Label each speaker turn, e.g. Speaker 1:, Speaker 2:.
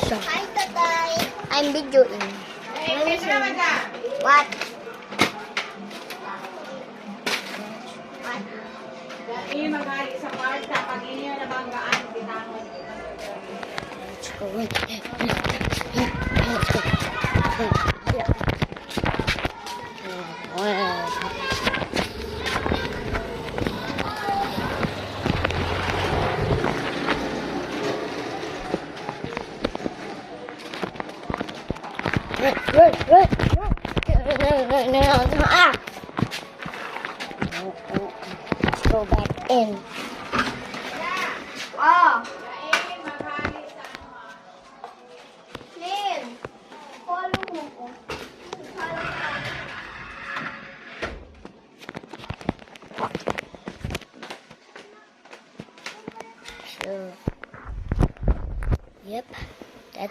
Speaker 1: So,
Speaker 2: Hi, Tatay.
Speaker 1: I'm videoing.
Speaker 2: What?
Speaker 3: Ini maghali sa kwarta, pag inyo nabanggaan, binangon.
Speaker 1: Let's go. Ah! Let's go back in.
Speaker 2: Oh. Lynn, follow mo ko.
Speaker 1: So, yep.